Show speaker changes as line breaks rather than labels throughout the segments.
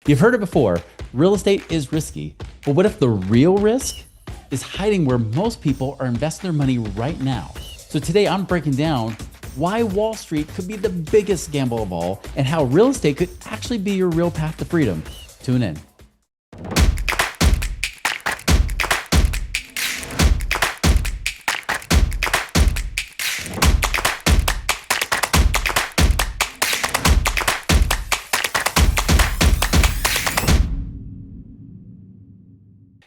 You've heard it before, real estate is risky. But what if the real risk is hiding where most people are investing their money right now? So today I'm breaking down why Wall Street could be the biggest gamble of all and how real estate could actually be your real path to freedom. Tune in.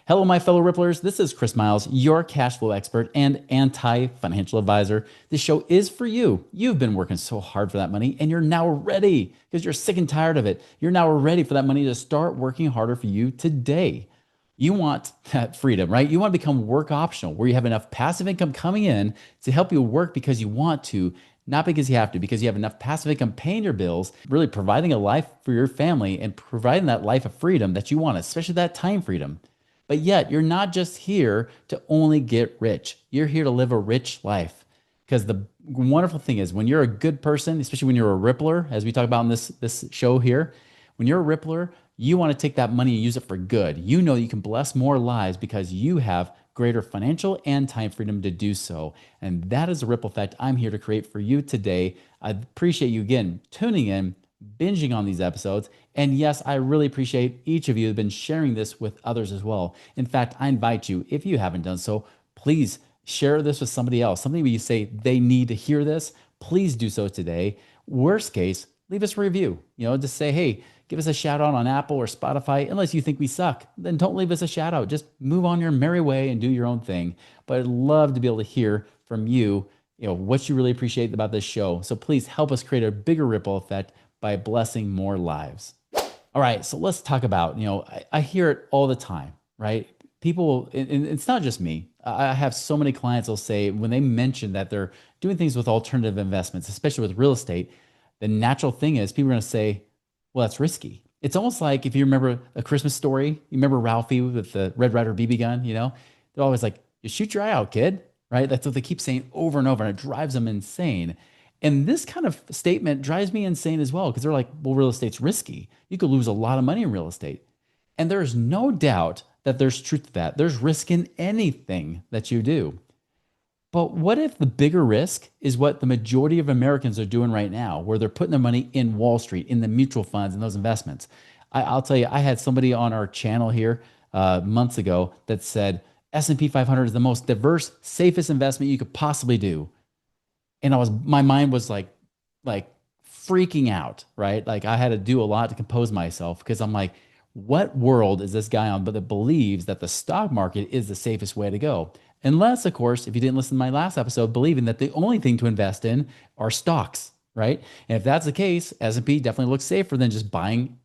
Hello, my fellow Ripplers. This is Chris Miles, your cash flow expert and anti-financial advisor. This show is for you. You've been working so hard for that money and you're now ready because you're sick and tired of it. You're now ready for that money to start working harder for you today. You want that freedom, right? You want to become work optional where you have enough passive income coming in to help you work because you want to, not because you have to, because you have enough passive income paying your bills, really providing a life for your family and providing that life of freedom that you want, especially that time freedom. But yet, you're not just here to only get rich. You're here to live a rich life. Because the wonderful thing is, when you're a good person, especially when you're a Rippler, as we talk about in this show here, when you're a Rippler, you want to take that money and use it for good. You know you can bless more lives because you have greater financial and time freedom to do so. And that is the ripple effect I'm here to create for you today. I appreciate you again tuning in, binging on these episodes. And yes, I really appreciate each of you who've been sharing this with others as well. In fact, I invite you, if you haven't done so, please share this with somebody else. Something where you say they need to hear this, please do so today. Worst case, leave us a review. Just say, hey, give us a shout out on Apple or Spotify. Unless you think we suck, then don't leave us a shout out. Just move on your merry way and do your own thing. But I'd love to be able to hear from you, what you really appreciate about this show. So please help us create a bigger ripple effect by blessing more lives. All right, so let's talk about, I hear it all the time, right? People, and it's not just me. I have so many clients who'll say when they mention that they're doing things with alternative investments, especially with real estate, the natural thing is people are going to say, well, that's risky. It's almost like if you remember A Christmas Story, you remember Ralphie with the Red Ryder BB gun, they're always like, you shoot your eye out, kid, right? That's what they keep saying over and over, and it drives them insane. And this kind of statement drives me insane as well because they're like, well, real estate's risky. You could lose a lot of money in real estate. And there's no doubt that there's truth to that. There's risk in anything that you do. But what if the bigger risk is what the majority of Americans are doing right now, where they're putting their money in Wall Street, in the mutual funds, and those investments? I'll tell you, I had somebody on our channel here months ago that said S&P 500 is the most diverse, safest investment you could possibly do. And my mind was like freaking out, right? Like I had to do a lot to compose myself because I'm like, what world is this guy on but that believes that the stock market is the safest way to go? Unless, of course, if you didn't listen to my last episode, believing that the only thing to invest in are stocks, right? And if that's the case, S&P definitely looks safer than just buying,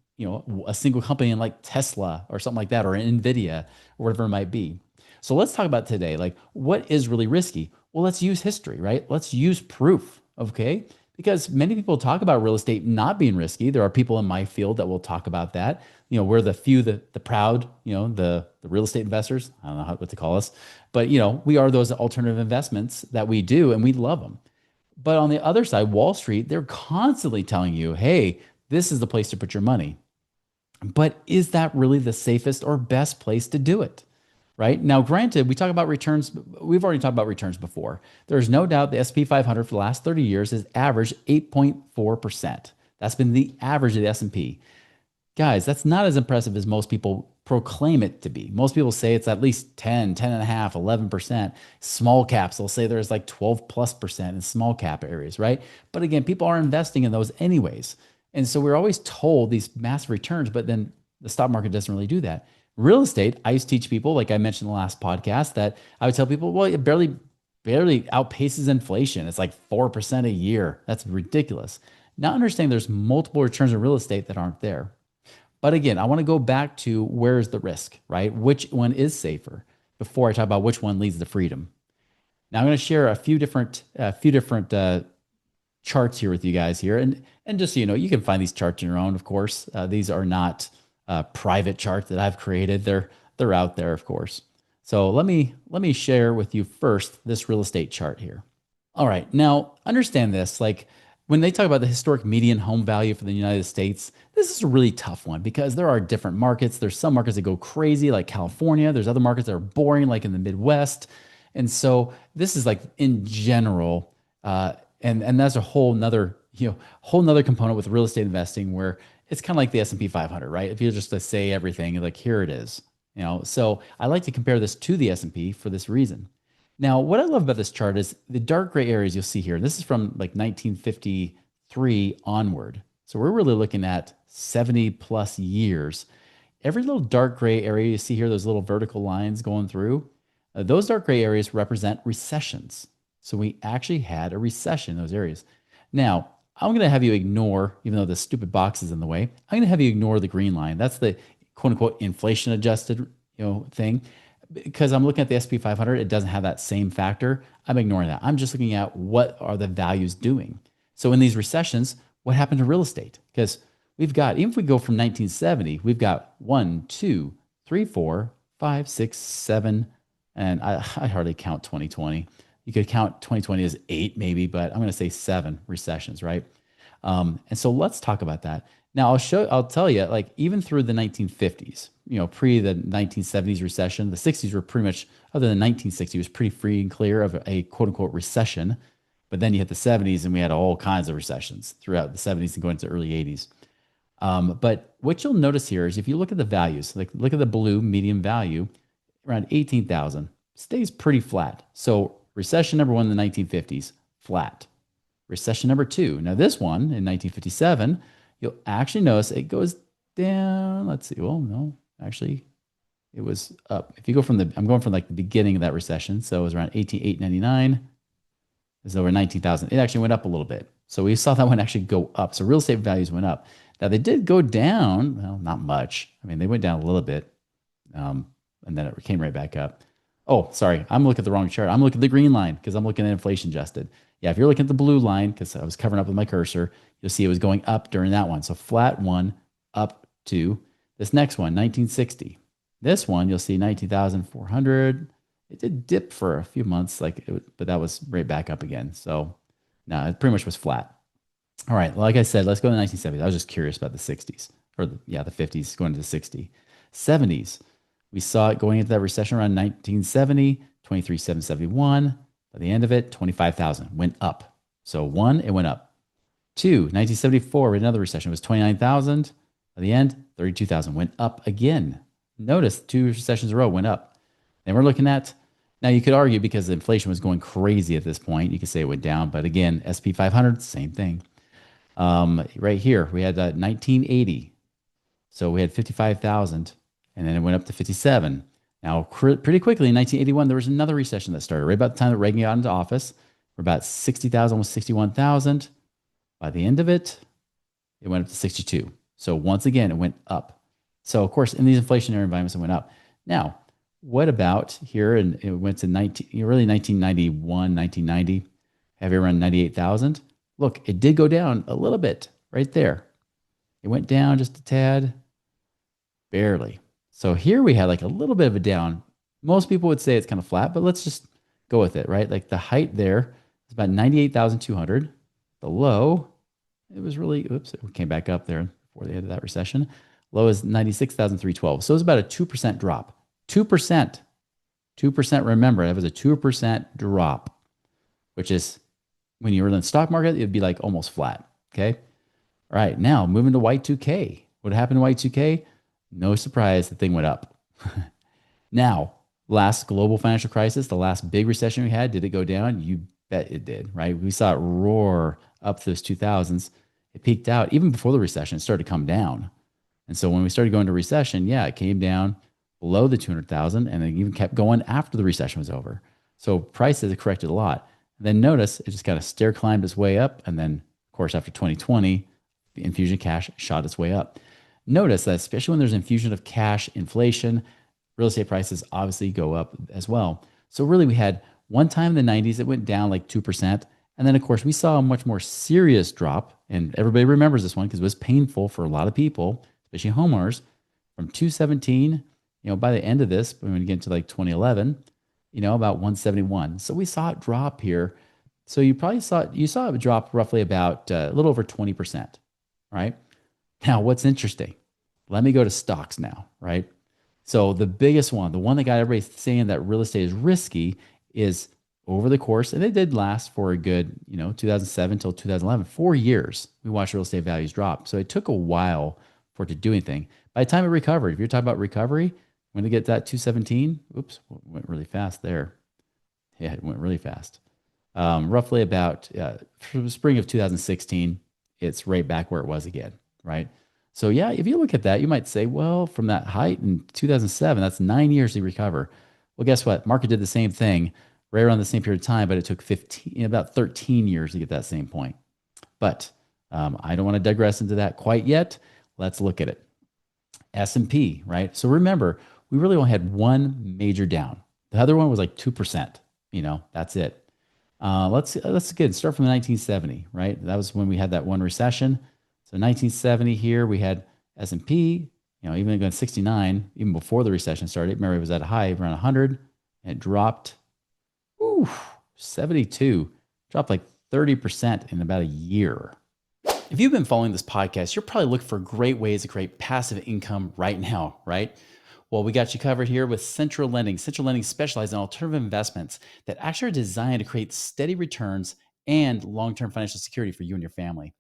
a single company in like Tesla or something like that, or Nvidia or whatever it might be. So let's talk about today, like what is really risky? Well, let's use history, right? Let's use proof, okay? Because many people talk about real estate not being risky. There are people in my field that will talk about that. We're the few, the proud, the real estate investors. I don't know what to call us. But, we are those alternative investments that we do and we love them. But on the other side, Wall Street, they're constantly telling you, hey, this is the place to put your money. But is that really the safest or best place to do it? Right now, granted, we talk about returns. We've already talked about returns before. There's no doubt the S&P 500 for the last 30 years has averaged 8.4%. That's been the average of the S&P. Guys, that's not as impressive as most people proclaim it to be. Most people say it's at least 10, 10.5, 11%. Small caps, they'll say there's like 12+% in small cap areas, right? But again, people are investing in those anyways. And so we're always told these massive returns, but then the stock market doesn't really do that. Real estate, I used to teach people, like I mentioned in the last podcast, that I would tell people, well, it barely outpaces inflation. It's like 4% a year. That's ridiculous. Now understanding there's multiple returns in real estate that aren't there. But again, I want to go back to where's the risk, right? Which one is safer before I talk about which one leads to freedom. Now I'm going to share a few different charts here with you guys here. And just so you know, you can find these charts on your own, of course. These are not private charts that I've created. They're out there, of course. So let me share with you first this real estate chart here. All right, now understand this. Like When they talk about the historic median home value for the United States, this is a really tough one because there are different markets. There's some markets that go crazy, like California. There's other markets that are boring, like in the Midwest. And so this is like in general, and that's a whole nother, whole nother component with real estate investing where it's kind of like the S&P 500, right? If you just to say everything, like here it is, So I like to compare this to the S&P for this reason. Now, what I love about this chart is the dark gray areas you'll see here. This is from like 1953 onward. So we're really looking at 70 plus years. Every little dark gray area you see here, those little vertical lines going through, those dark gray areas represent recessions. So we actually had a recession in those areas. Now, I'm going to have you ignore, even though the stupid box is in the way, I'm going to have you ignore the green line. That's the quote unquote inflation adjusted, thing. Because I'm looking at the SP 500, it doesn't have that same factor. I'm ignoring that. I'm just looking at what are the values doing. So in these recessions, what happened to real estate? Because we've got, even if we go from 1970, we've got one, two, three, four, five, six, seven, and I hardly count 2020. You could count 2020 as eight, maybe, but I'm going to say seven recessions, right? And so let's talk about that. Now I'll tell you, like even through the 1950s, pre the 1970s recession, the 60s were pretty much, other than 1960, was pretty free and clear of a quote unquote recession. But then you hit the 70s and we had all kinds of recessions throughout the 70s and going into the early 80s. But what you'll notice here is if you look at the values, like look at the blue medium value, around 18,000, stays pretty flat. So recession number one in the 1950s, flat. Recession number two. Now this one in 1957, you'll actually notice it goes down. Let's see. Well, no, actually it was up. If you go from I'm going from like the beginning of that recession. So it was around 18,899. It's over 19,000. It actually went up a little bit. So we saw that one actually go up. So real estate values went up. Now they did go down. Well, not much. I mean, they went down a little bit. And then it came right back up. Oh, sorry. I'm looking at the wrong chart. I'm looking at the green line because I'm looking at inflation adjusted. Yeah, if you're looking at the blue line, because I was covering up with my cursor, you'll see it was going up during that one. So flat one, up two. This next one, 1960. This one, you'll see 19,400. It did dip for a few months, but that was right back up again. So no, it pretty much was flat. All right, like I said, let's go to the 1970s. I was just curious about the 60s, or the 50s going to the 60s. 70s, we saw it going into that recession around 1970, 23,771. By the end of it, 25,000 went up. So one, it went up. Two, 1974, we had another recession. It was 29,000. By the end, 32,000 went up again. Notice two recessions in a row went up. Then we're looking at, now you could argue because inflation was going crazy at this point, you could say it went down. But again, SP 500, same thing. Right here, we had 1980. So we had 55,000 and then it went up to 57. Now, pretty quickly in 1981, there was another recession that started right about the time that Reagan got into office. We're about 60,000, almost 61,000. By the end of it, it went up to 62. So once again, it went up. So of course, in these inflationary environments, it went up. Now, what about here? And it went to 1991, 1990, have you around 98,000. Look, it did go down a little bit right there. It went down just a tad, barely. So here we had like a little bit of a down. Most people would say it's kind of flat, but let's just go with it, right? Like the height there is about 98,200. The low, it was really, oops, it came back up there before the end of that recession. Low is 96,312. So it was about a 2% drop. 2%. 2%, remember, that was a 2% drop, which is when you were in the stock market, it'd be like almost flat. Okay. All right. Now moving to Y2K. What happened to Y2K? No surprise, the thing went up. Now, last global financial crisis, the last big recession we had, did it go down? You bet it did, right? We saw it roar up to those 2000s. It peaked out even before the recession. It started to come down. And so when we started going to recession, yeah, it came down below the 200,000 and it even kept going after the recession was over. So prices have corrected a lot. And then notice it just kind of stair climbed its way up. And then, of course, after 2020, the infusion of cash shot its way up. Notice that especially when there's infusion of cash, inflation, real estate prices obviously go up as well. So really we had one time in the 90s, it went down like 2%. And then of course we saw a much more serious drop. And everybody remembers this one because it was painful for a lot of people, especially homeowners, from 217, by the end of this, when we get into like 2011, about 171. So we saw it drop here So you saw it drop roughly about a little over 20%, right? Now, what's interesting? Let me go to stocks now, right? So the biggest one, the one that got everybody saying that real estate is risky, is over the course, and it did last for a good, 2007 till 2011, 4 years. We watched real estate values drop. So it took a while for it to do anything. By the time it recovered, if you're talking about recovery, when it get that 217, oops, went really fast there. Yeah, it went really fast. Roughly about spring of 2016, it's right back where it was again, right? So yeah, if you look at that, you might say, well, from that height in 2007, that's 9 years to recover. Well, guess what? Market did the same thing right around the same period of time, but it took about 13 years to get that same point. But I don't want to digress into that quite yet. Let's look at it. S&P, right? So remember, we really only had one major down. The other one was like 2%. That's it. Let's again start from the 1970, right? That was when we had that one recession. So 1970 here we had S&P, even going 69, even before the recession started. Remember, it was at a high around 100, and it dropped, 72, dropped like 30% in about a year. If you've been following this podcast, you're probably looking for great ways to create passive income right now, right? Well, we got you covered here with Central Lending. Central Lending specializes in alternative investments that actually are designed to create steady returns and long-term financial security for you and your family.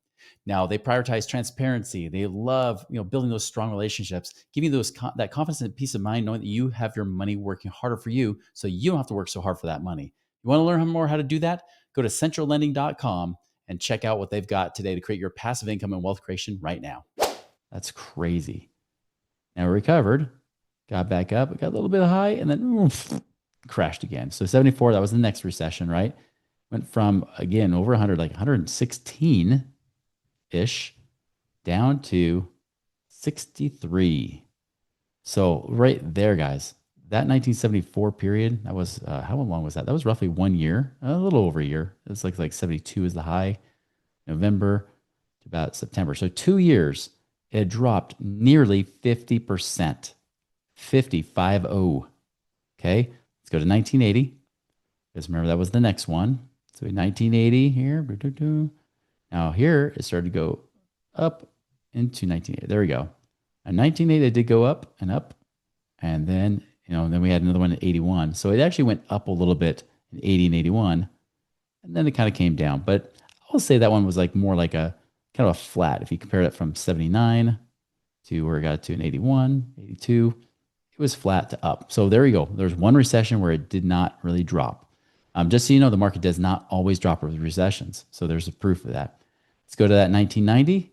Now, they prioritize transparency. They love, building those strong relationships, giving you that confidence and peace of mind, knowing that you have your money working harder for you, so you don't have to work so hard for that money. You want to learn more how to do that? Go to centrallending.com and check out what they've got today to create your passive income and wealth creation right now. That's crazy. Now we recovered, got back up, got a little bit high, and then crashed again. So 74, that was the next recession, right? Went from, again, over 100, like 116-ish, down to 63. So right there, guys, that 1974 period, that was, how long was that? That was roughly 1 year, a little over a year. It's like 72 is the high, November to about September. So 2 years, it dropped nearly 50%. 50. Okay, let's go to 1980. Because remember, that was the next one. So 1980 here. Now here, it started to go up into 1980. There we go. In 1980, it did go up and up. And then, then we had another one in 81. So it actually went up a little bit in 80 and 81. And then it kind of came down. But I'll say that one was like more like a kind of a flat. If you compare it from 79 to where it got to in 81, 82, it was flat to up. So there you go. There's one recession where it did not really drop. Just so you know, the market does not always drop with recessions. So there's a proof of that. Let's go to that 1990.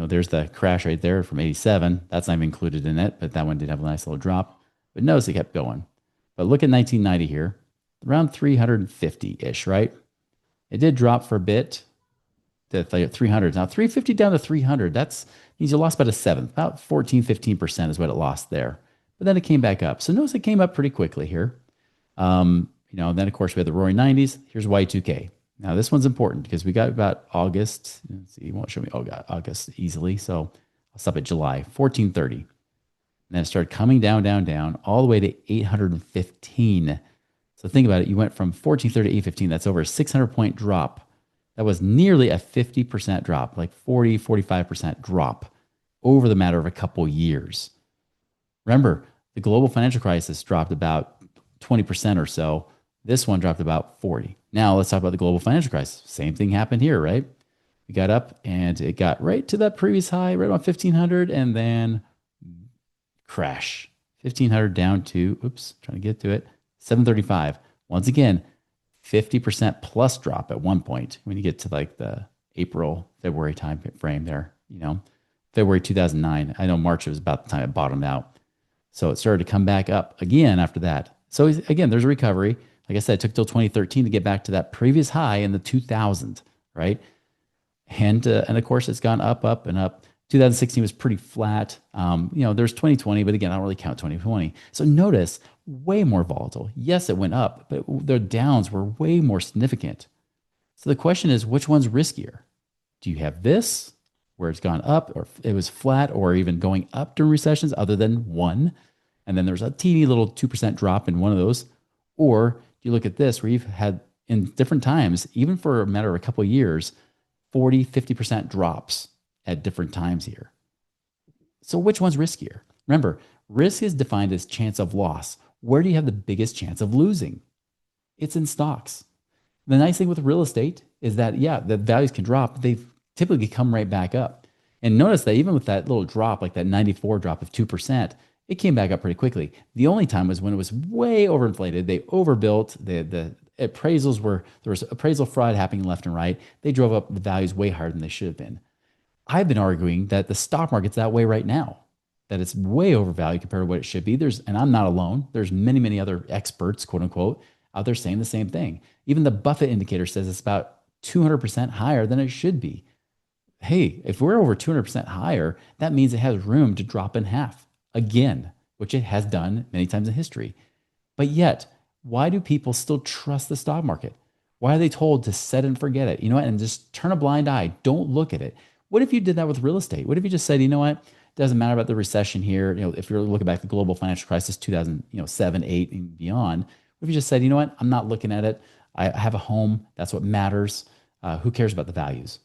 There's the crash right there from 87. That's not even included in it, but that one did have a nice little drop. But notice it kept going. But look at 1990 here, around 350-ish, right? It did drop for a bit to 300. Now 350 down to 300, that means you lost about a seventh, about 14, 15% is what it lost there. But then it came back up. So notice it came up pretty quickly here. Then of course we had the roaring 90s. Here's Y2K. Now this one's important because we got about August. Let's see, it won't show me August easily. So I'll stop at July, 1430. And then it started coming down, all the way to 815. So think about it. You went from 1430 to 815. That's over a 600-point drop. That was nearly a 50% drop, like 40, 45% drop over the matter of a couple years. Remember, the global financial crisis dropped about 20% or so. This one dropped about 40. Now let's talk about the global financial crisis. Same thing happened here, right? We got up and it got right to that previous high, right around 1500, and then crash. 1500 down to, trying to get to it, 735. Once again, 50% plus drop at one point when you get to like the April, February time frame there, February 2009. I know March was about the time it bottomed out. So it started to come back up again after that. So again, there's a recovery. Like I said, it took till 2013 to get back to that previous high in the 2000s, right? And of course, it's gone up, and up. 2016 was pretty flat. There's 2020, but again, I don't really count 2020. So notice, way more volatile. Yes, it went up, but the downs were way more significant. So the question is, which one's riskier? Do you have this, where it's gone up, or it was flat, or even going up during recessions, other than one? And then there's a teeny little 2% drop in one of those. Or you look at this, where you've had in different times, even for a matter of a couple of years, 40, 50% drops at different times here. So which one's riskier? Remember, risk is defined as chance of loss. Where do you have the biggest chance of losing? It's in stocks. The nice thing with real estate is that, yeah, the values can drop, but they typically come right back up. And notice that even with that little drop, like that 94 drop of 2%, it came back up pretty quickly. The only time was when it was way overinflated. They overbuilt. The appraisals were, there was appraisal fraud happening left and right. They drove up the values way higher than they should have been. I've been arguing that the stock market's that way right now, that it's way overvalued compared to what it should be. And I'm not alone. There's many, many other experts, quote unquote, out there saying the same thing. Even the Buffett indicator says it's about 200% higher than it should be. Hey, if we're over 200% higher, that means it has room to drop in half again, which it has done many times in history. But yet, why do people still trust the stock market? Why are they told to set and forget it? You know what? And just turn a blind eye. Don't look at it. What if you did that with real estate? What if you just said, you know what? It doesn't matter about the recession here. If you're looking back at the global financial crisis, 2007, 8, and beyond, what if you just said, you know what? I'm not looking at it. I have a home. That's what matters. Who cares about the values?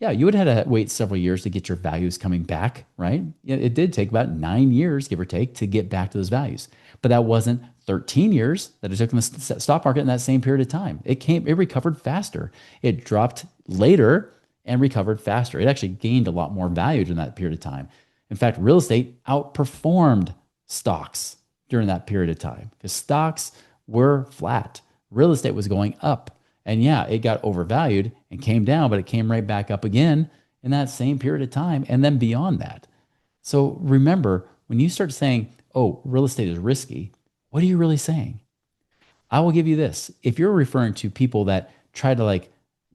Yeah, you would have had to wait several years to get your values coming back, right? It did take about 9 years, give or take, to get back to those values. But that wasn't 13 years that it took in the stock market in that same period of time. It recovered faster. It dropped later and recovered faster. It actually gained a lot more value during that period of time. In fact, real estate outperformed stocks during that period of time because stocks were flat. Real estate was going up. And yeah, it got overvalued and came down, but it came right back up again in that same period of time and then beyond that. So remember, when you start saying, oh, real estate is risky, what are you really saying? I will give you this. If you're referring to people that try to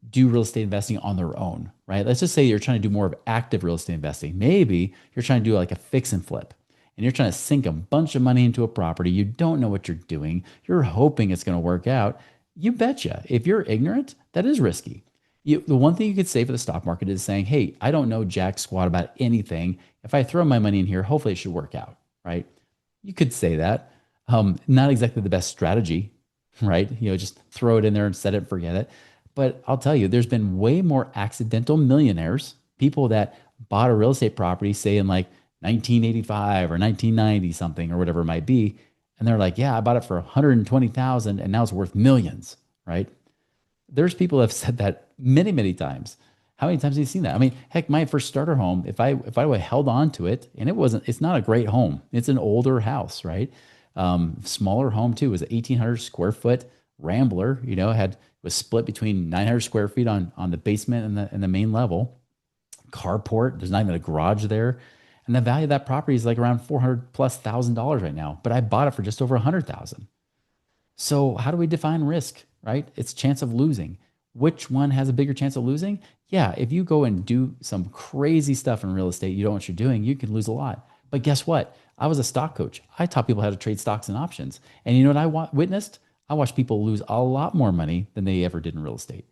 do real estate investing on their own, right? Let's just say you're trying to do more of active real estate investing. Maybe you're trying to do like a fix and flip and you're trying to sink a bunch of money into a property. You don't know what you're doing. You're hoping it's going to work out. You betcha. If you're ignorant, that is risky. The one thing you could say for the stock market is saying, hey, I don't know jack squat about anything. If I throw my money in here, hopefully it should work out, right? You could say that. Not exactly the best strategy, right? Just throw it in there and set it and forget it. But I'll tell you, there's been way more accidental millionaires, people that bought a real estate property, say in like 1985 or 1990 something or whatever it might be. And they're like, yeah, I bought it for 120,000 and now it's worth millions, right? There's people that have said that many, many times. How many times have you seen that? I mean, heck, my first starter home, if I would have held on to it, and it's not a great home. It's an older house, right? Smaller home too. It was an 1,800 square foot Rambler. Was split between 900 square feet on the basement and the main level. Carport. There's not even a garage there, and the value of that property is like around $400,000+ right now. But I bought it for just over 100,000. So how do we define risk? Right? It's chance of losing. Which one has a bigger chance of losing? Yeah, if you go and do some crazy stuff in real estate, you don't know what you're doing, you can lose a lot. But guess what? I was a stock coach. I taught people how to trade stocks and options. And you know what I witnessed? I watched people lose a lot more money than they ever did in real estate.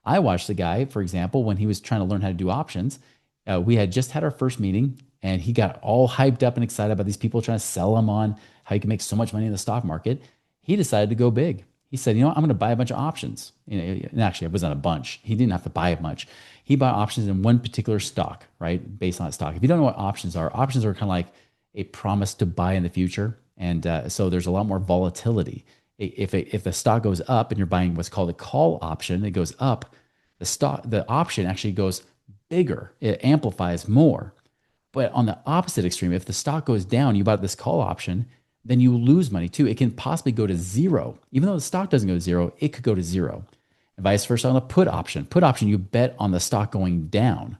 I watched the guy, for example, when he was trying to learn how to do options. We had just had our first meeting and he got all hyped up and excited about these people trying to sell him on how you can make so much money in the stock market. He decided to go big. He said, you know what? I'm going to buy a bunch of options. And actually, it wasn't a bunch. He didn't have to buy much. He bought options in one particular stock, right? Based on that stock. If you don't know what options are kind of like a promise to buy in the future. And so there's a lot more volatility. If the stock goes up and you're buying what's called a call option, it goes up, the option actually goes bigger. It amplifies more. But on the opposite extreme, if the stock goes down, you bought this call option, then you lose money too. It can possibly go to zero. Even though the stock doesn't go to zero, it could go to zero. And vice versa on the put option. Put option, you bet on the stock going down,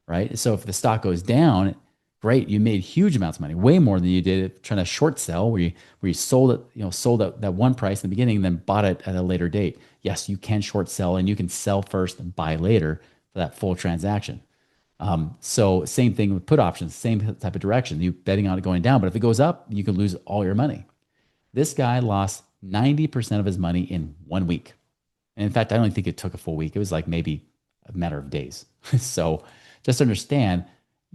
right? So if the stock goes down, great, you made huge amounts of money, way more than you did trying to short sell, where you sold it, sold at that one price in the beginning, and then bought it at a later date. Yes, you can short sell, and you can sell first and buy later for that full transaction. So same thing with put options, same type of direction. You betting on it going down, but if it goes up, you can lose all your money. This guy lost 90% of his money in 1 week. And in fact, I don't think it took a full week. It was like maybe a matter of days. So just understand,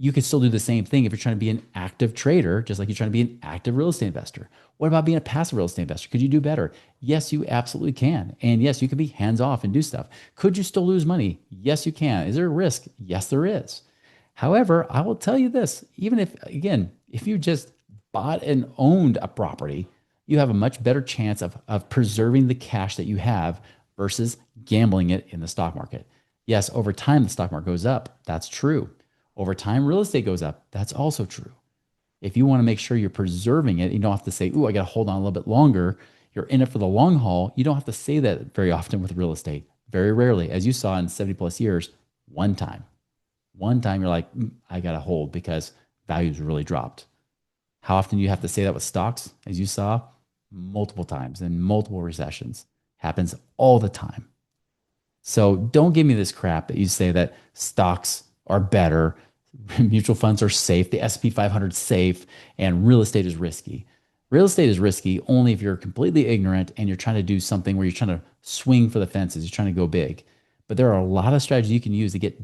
You could still do the same thing if you're trying to be an active trader, just like you're trying to be an active real estate investor. What about being a passive real estate investor? Could you do better? Yes, you absolutely can. And yes, you can be hands off and do stuff. Could you still lose money? Yes, you can. Is there a risk? Yes, there is. However, I will tell you this, even if, again, if you just bought and owned a property, you have a much better chance of preserving the cash that you have versus gambling it in the stock market. Yes, over time, the stock market goes up. That's true. Over time, real estate goes up. That's also true. If you want to make sure you're preserving it, you don't have to say, "Ooh, I got to hold on a little bit longer." You're in it for the long haul. You don't have to say that very often with real estate. Very rarely, as you saw in 70 plus years, one time. One time you're like, I got to hold because values really dropped. How often do you have to say that with stocks? As you saw, multiple times in multiple recessions. Happens all the time. So don't give me this crap that you say that stocks are better, mutual funds are safe, the S&P 500 is safe, and real estate is risky. Real estate is risky only if you're completely ignorant and you're trying to do something where you're trying to swing for the fences, you're trying to go big. But there are a lot of strategies you can use to get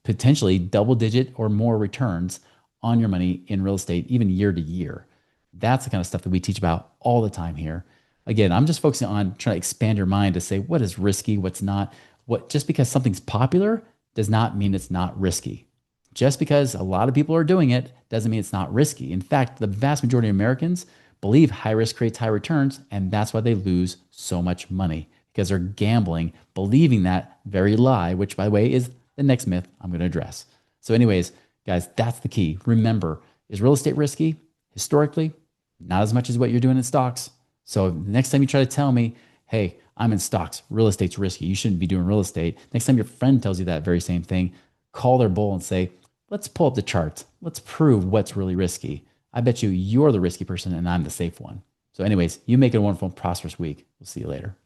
potentially double digit or more returns on your money in real estate, even year to year. That's the kind of stuff that we teach about all the time here. Again, I'm just focusing on trying to expand your mind to say what is risky, what's not. What just because something's popular does not mean it's not risky. Just because a lot of people are doing it doesn't mean it's not risky. In fact, the vast majority of Americans believe high risk creates high returns, and that's why they lose so much money because they're gambling, believing that very lie, which, by the way, is the next myth I'm going to address. So, anyways, guys, that's the key. Remember, is real estate risky? Historically, not as much as what you're doing in stocks. So, the next time you try to tell me, hey, I'm in stocks, real estate's risky, you shouldn't be doing real estate. Next time your friend tells you that very same thing, call their bull and say, let's pull up the charts. Let's prove what's really risky. I bet you're the risky person and I'm the safe one. So anyways, you make it a wonderful, prosperous week. We'll see you later.